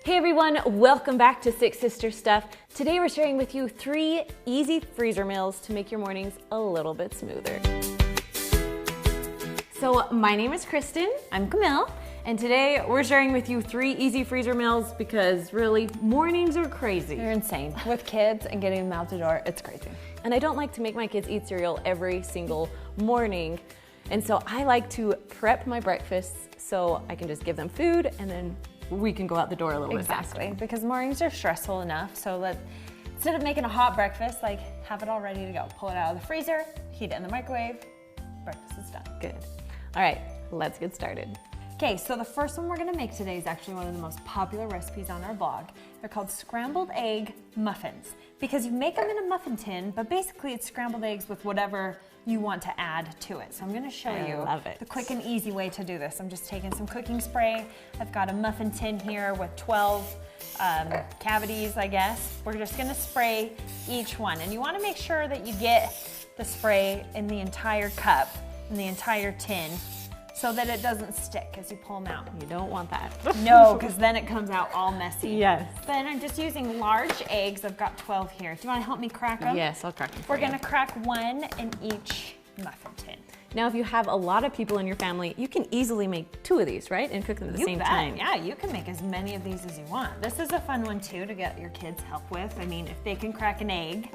Hey everyone, welcome back to Six Sister Stuff. Today we're sharing with you 3 easy freezer meals to make your mornings a little bit smoother. So my name is Kristen, I'm Camille, and today we're sharing with you 3 easy freezer meals because really, mornings are crazy. They're insane. With kids and getting them out the door, it's crazy. And I don't like to make my kids eat cereal every single morning. And so I like to prep my breakfasts so I can just give them food and then we can go out the door a little bit faster. Exactly, because mornings are stressful enough, so instead of making a hot breakfast, have it all ready to go. Pull it out of the freezer, heat it in the microwave, breakfast is done. Good. All right, let's get started. Okay, so the first one we're gonna make today is actually one of the most popular recipes on our blog. They're called scrambled egg muffins, because you make them in a muffin tin, but basically it's scrambled eggs with whatever you want to add to it. So I'm gonna show you the quick and easy way to do this. I'm just taking some cooking spray. I've got a muffin tin here with 12 cavities, I guess. We're just gonna spray each one. And you wanna make sure that you get the spray in the entire cup, in the entire tin, so that it doesn't stick as you pull them out. You don't want that. No, because then it comes out all messy. Yes. Then I'm just using large eggs. I've got 12 here. Do you want to help me crack them? Yes, I'll crack them. We're going to crack 1 in each muffin tin. Now, if you have a lot of people in your family, you can easily make 2 of these, right? And cook them at the same time. Yeah, you can make as many of these as you want. This is a fun one too to get your kids help with. I mean, if they can crack an egg,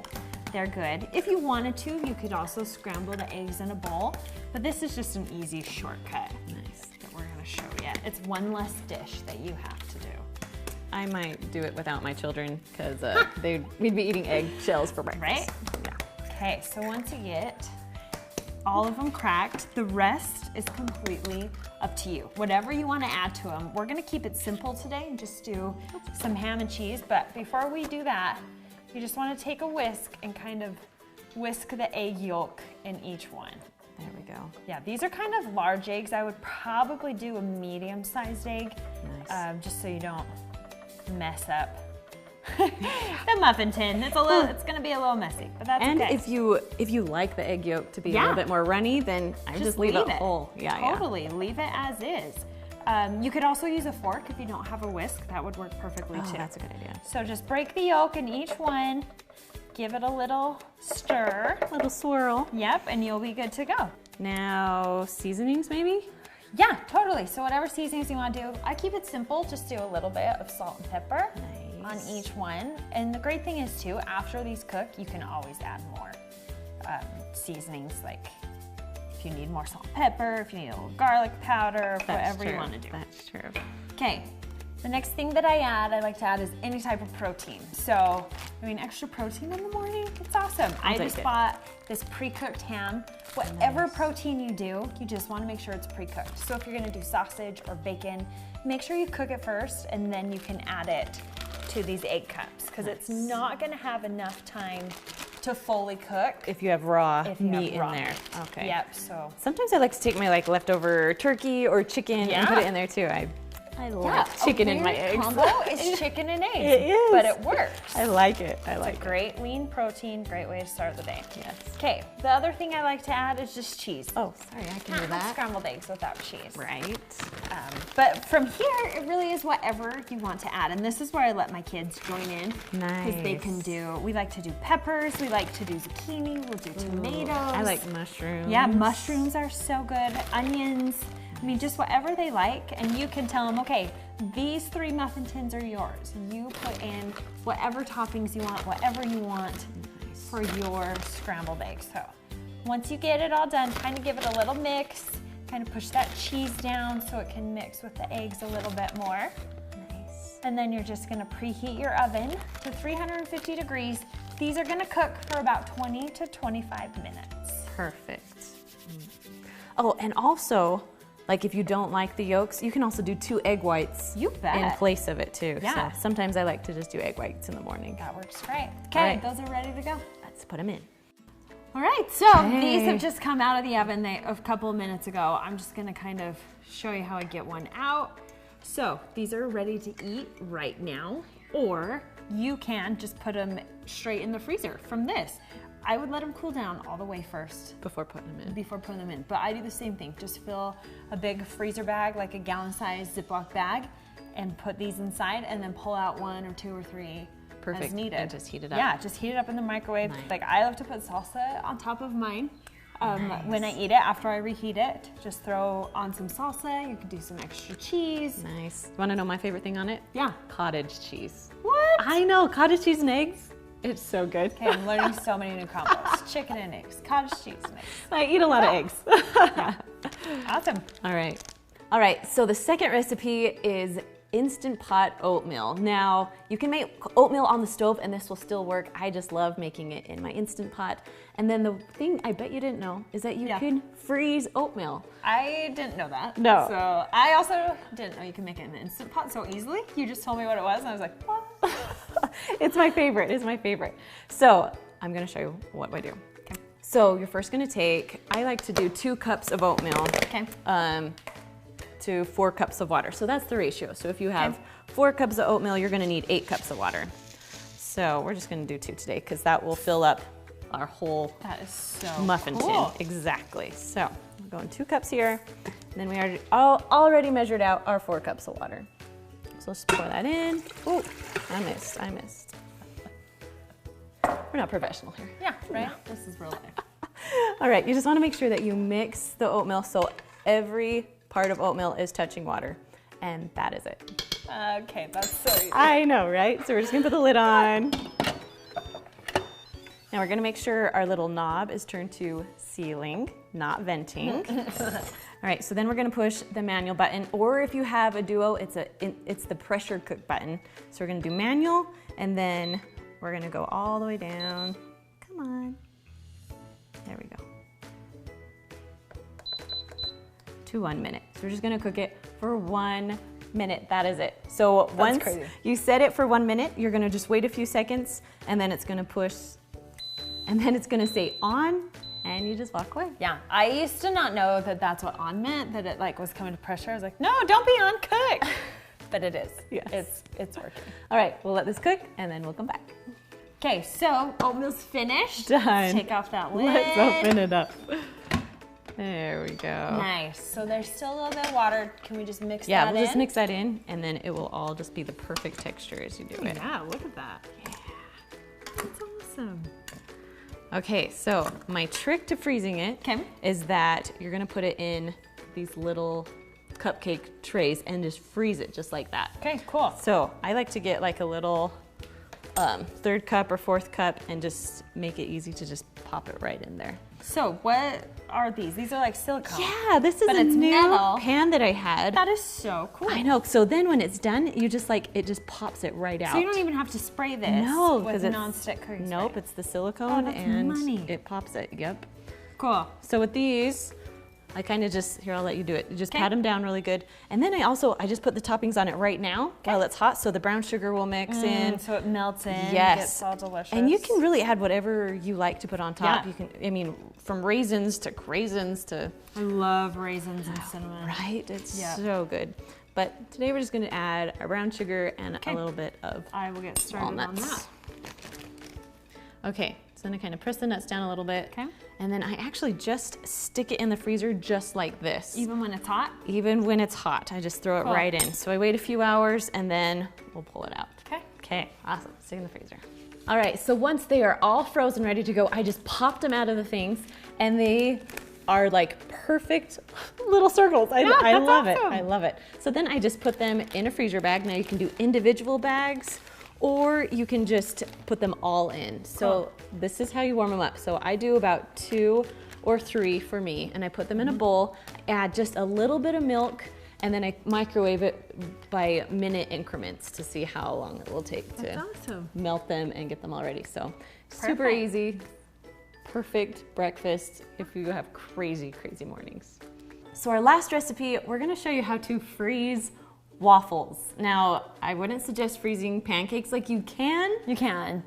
they're good. If you wanted to, you could also scramble the eggs in a bowl, but this is just an easy shortcut. Nice. That we're gonna show you. It's one less dish that you have to do. I might do it without my children because we'd be eating egg shells for breakfast. Right? Yeah. Okay, so once you get all of them cracked, the rest is completely up to you. Whatever you want to add to them. We're gonna keep it simple today and just do some ham and cheese, but before we do that, you just want to take a whisk and kind of whisk the egg yolk in each one. There we go. Yeah, these are kind of large eggs. I would probably do a medium-sized egg, Nice. just so you don't mess up the muffin tin. It's going to be a little messy, but that's and okay. if you like the egg yolk to be a little bit more runny, then I just leave it whole. Yeah, totally. Leave it as is. You could also use a fork if you don't have a whisk. That would work perfectly too. That's a good idea. So just break the yolk in each one, give it a little stir. A little swirl. Yep, and you'll be good to go. Now, seasonings maybe? Yeah, totally. So whatever seasonings you want to do, I keep it simple. Just do a little bit of salt and pepper on each one. And the great thing is too, after these cook, you can always add more seasonings, like if you need more salt and pepper, if you need a little garlic powder, whatever you want to do. That's true. Okay, the next thing that I like to add is any type of protein. So, I mean, extra protein in the morning, it's awesome. I just bought this pre-cooked ham. Whatever protein you do, you just want to make sure it's pre-cooked. So if you're going to do sausage or bacon, make sure you cook it first and then you can add it to these egg cups because it's not going to have enough time to fully cook if you have raw meat in there. Okay. Yep. So sometimes I like to take my leftover turkey or chicken and put it in there too. I like chicken in my eggs. Combo is chicken and eggs. It is. But it works. I like it. I like it. Great lean protein, great way to start the day. Yes. Okay, the other thing I like to add is just cheese. Oh, sorry, I can do Can't have that. scrambled eggs without cheese. Right. But from here, it really is whatever you want to add. And this is where I let my kids join in. Nice. Because they can we like to do peppers, we like to do zucchini, we'll do tomatoes. I like mushrooms. Yeah, mushrooms are so good. Onions. I mean, just whatever they like, and you can tell them, okay, these 3 muffin tins are yours. You put in whatever toppings you want, whatever you want for your scrambled eggs. So once you get it all done, kind of give it a little mix, kind of push that cheese down so it can mix with the eggs a little bit more. Nice. And then you're just gonna preheat your oven to 350 degrees. These are gonna cook for about 20 to 25 minutes. Perfect. Oh, and also, like if you don't like the yolks, you can also do 2 egg whites in place of it too. Yeah. So sometimes I like to just do egg whites in the morning. That works great. Okay, those are ready to go. Let's put them in. All right, so these have just come out of the oven a couple of minutes ago. I'm just gonna kind of show you how I get one out. So these are ready to eat right now, or you can just put them straight in the freezer from this. I would let them cool down all the way first. Before putting them in. Before putting them in. But I do the same thing. Just fill a big freezer bag, like a gallon-sized Ziploc bag, and put these inside and then pull out 1 or 2 or 3 Perfect. as needed. And just heat it up. Yeah, just heat it up in the microwave. Nice. Like I love to put salsa on top of mine. When I eat it, after I reheat it, just throw on some salsa. You could do some extra cheese. Nice. Want to know my favorite thing on it? Yeah. Cottage cheese. What? I know, cottage cheese and eggs. It's so good. Okay, I'm learning so many new combos. Chicken and eggs, cottage cheese and eggs. I eat a lot of eggs. Yeah. Awesome. All right. All right, so the second recipe is Instant Pot oatmeal. Now, you can make oatmeal on the stove and this will still work. I just love making it in my Instant Pot. And then the thing I bet you didn't know is that you can freeze oatmeal. I didn't know that. No. So I also didn't know you can make it in an Instant Pot so easily. You just told me what it was and I was like, what? It's my favorite, it's my favorite. So I'm gonna show you what I do. Okay. So you're first gonna take, I like to do 2 cups of oatmeal. Okay. To 4 cups of water. So that's the ratio. So if you have 4 cups of oatmeal, you're gonna need 8 cups of water. So we're just gonna do 2 today because that will fill up our whole That is so muffin cool. tin. Exactly. So I'm going 2 cups here. And then we already measured out our 4 cups of water. So let's pour that in. Ooh, I missed. We're not professional here. Yeah, right? This is real life. All right, you just wanna make sure that you mix the oatmeal so every part of oatmeal is touching water. And that is it. Okay, that's so easy. I know, right? So we're just gonna put the lid on. Now we're gonna make sure our little knob is turned to sealing, not venting. All right, so then we're gonna push the manual button, or if you have a Duo, it's the pressure cook button. So we're gonna do manual, and then we're gonna go all the way down. Come on. There we go. To 1 minute. So we're just gonna cook it for 1 minute. That is it. So once you set it for 1 minute, you're gonna just wait a few seconds, and then it's gonna push, and then it's gonna say on, and you just walk away. Yeah, I used to not know that that's what on meant, that it like was coming to pressure. I was like, no, don't be on, cook. But it is. Yes. It's working. All right, we'll let this cook, and then we'll come back. Okay, so oatmeal's finished. Done. Let's take off that lid. Let's open it up. There we go. Nice. So there's still a little bit of water. Can we just mix that in? Yeah, we'll just mix that in, and then it will all just be the perfect texture as you do it. Yeah, look at that. Yeah. That's awesome. Okay, so my trick to freezing it is that you're gonna put it in these little cupcake trays and just freeze it just like that. Okay, cool. So I like to get like a little 3rd cup or 4th cup and just make it easy to just pop it right in there. So what are these? These are like silicone. Yeah, this is But a it's new metal. pan that I had. That is so cool. I know, so then when it's done, you just like, it just pops it right out. So you don't even have to spray this No, with because it's non-stick cooking Nope, spray. it's the silicone and money. it pops it, yep. Cool. So with these, I kind of just, here, I'll let you do it. You just pat them down really good. And then I just put the toppings on it right now while it's hot, so the brown sugar will mix in. So it melts in, Yes. gets all delicious. And you can really add whatever you like to put on top. Yeah. You can, I mean, from raisins to craisins to... I love raisins and cinnamon. Right, it's so good. But today we're just gonna add our brown sugar and a little bit of I will get started walnuts. on that. Okay, so then I kind of press the nuts down a little bit. Okay. And then I actually just stick it in the freezer just like this. Even when it's hot? Even when it's hot, I just throw it right in. So I wait a few hours and then we'll pull it out. Okay. Okay, awesome, stick in the freezer. All right, so once they are all frozen, ready to go, I just popped them out of the things and they are like perfect little circles. I love it, I love it. So then I just put them in a freezer bag. Now you can do individual bags or you can just put them all in. So this is how you warm them up. So I do about 2 or 3 for me, and I put them in a bowl, add just a little bit of milk, and then I microwave it by minute increments to see how long it will take to melt them and get them all ready. So super easy, perfect breakfast if you have crazy, crazy mornings. So our last recipe, we're gonna show you how to freeze waffles. Now, I wouldn't suggest freezing pancakes. Like you can,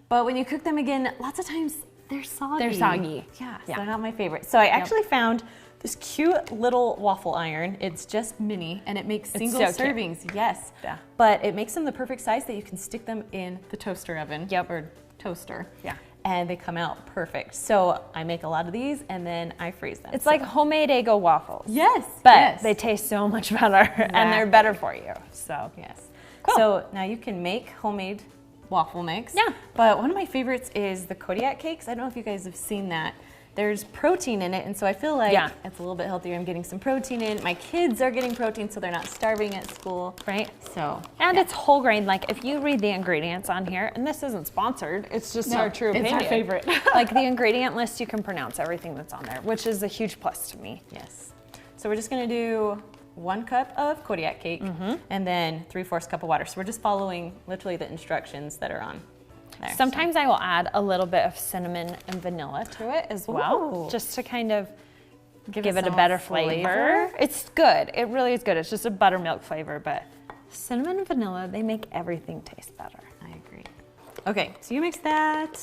but when you cook them again, lots of times they're soggy. They're soggy. Yeah, so they're not my favorite. So I actually found this cute little waffle iron. It's just mini and it makes single servings. Yes. Yeah. But it makes them the perfect size that you can stick them in the toaster oven. Or toaster. Yeah. and they come out perfect. So I make a lot of these and then I freeze them. It's like homemade Eggo waffles. Yes, But yes. they taste so much better and they're better for you. So Yes. Cool. So now you can make homemade waffle mix. Yeah. But one of my favorites is the Kodiak cakes. I don't know if you guys have seen that. There's protein in it, and so I feel like it's a little bit healthier. I'm getting some protein in. My kids are getting protein, so they're not starving at school. right. So And it's whole grain. Like if you read the ingredients on here, and this isn't sponsored, it's just our true opinion. It's our favorite. Like the ingredient list, you can pronounce everything that's on there, which is a huge plus to me. Yes. So we're just gonna do 1 cup of Kodiak cake and then 3/4 cup of water. So we're just following literally the instructions that are on there. Sometimes I will add a little bit of cinnamon and vanilla to it as well, Ooh. just to kind of give it it a some better flavor. flavor. It's good. It really is good. It's just a buttermilk flavor, but cinnamon and vanilla, they make everything taste better. I agree. Okay, so you mix that.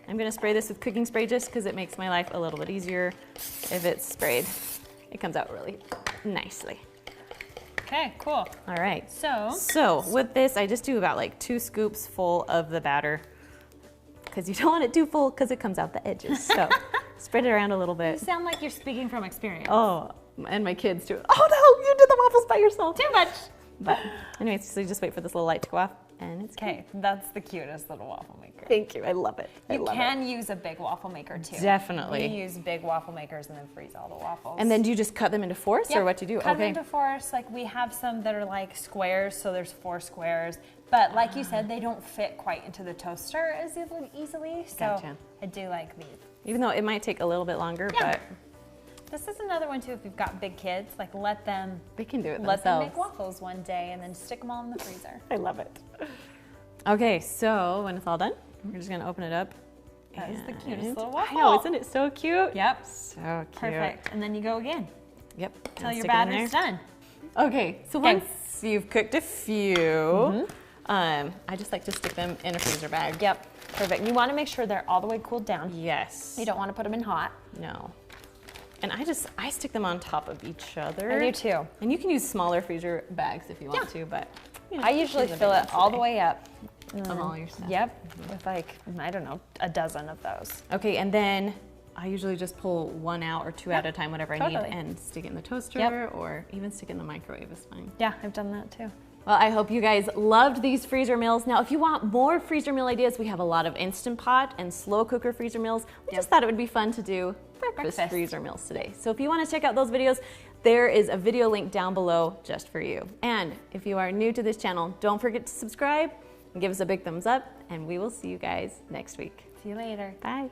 I'm gonna spray this with cooking spray just because it makes my life a little bit easier if it's sprayed. It comes out really nicely. Okay, cool. All right. So with this, I just do about like 2 scoops full of the batter because you don't want it too full because it comes out the edges. So spread it around a little you bit. sound like you're speaking from experience. Oh, and my kids too. Oh no, you did the waffles by yourself. Too much. But anyways, so you just wait for this little light to go off and it's Okay, that's the cutest little waffle maker. Thank you. I love it. I You love can use a big waffle maker too. Definitely. We use big waffle makers and then freeze all the waffles. And then do you just cut them into fourths or what do you do? Cut them into fourths. Like we have some that are like squares, so there's 4 squares. But like you said, they don't fit quite into the toaster as easily. So Gotcha. I do like these. Even though it might take a little bit longer, Yeah. but This is another one too. If you've got big kids, like let them they can do it let them themselves. make waffles one day and then stick them all in the freezer. I love it. Okay, so when it's all done, we're just gonna open it up. That is the and- cutest little I waffle. know, isn't it so cute? Yep. So cute. Perfect. And then you go again Yep. till and your stick it in batter's there. done. Okay, so Okay. once you've cooked a few, I just like to stick them in a freezer bag. Yep. Perfect. You want to make sure they're all the way cooled down. Yes. You don't want to put them in hot. No. And I stick them on top of each other. I do too. And you can use smaller freezer bags if you want to, but you know, I usually choose a fill big it one all the today. way up. Of all your stuff. Yep. With like, I don't know, a dozen of those. Okay, and then I usually just pull 1 out or 2 at a time, whatever I totally. need, and stick it in the toaster Yep. or even stick it in the microwave is fine. Yeah, I've done that too. Well, I hope you guys loved these freezer meals. Now, if you want more freezer meal ideas, we have a lot of Instant Pot and slow cooker freezer meals. We just thought it would be fun to do breakfast freezer meals today. So if you want to check out those videos, there is a video link down below just for you. And if you are new to this channel, don't forget to subscribe and give us a big thumbs up, and we will see you guys next week. See you later. Bye.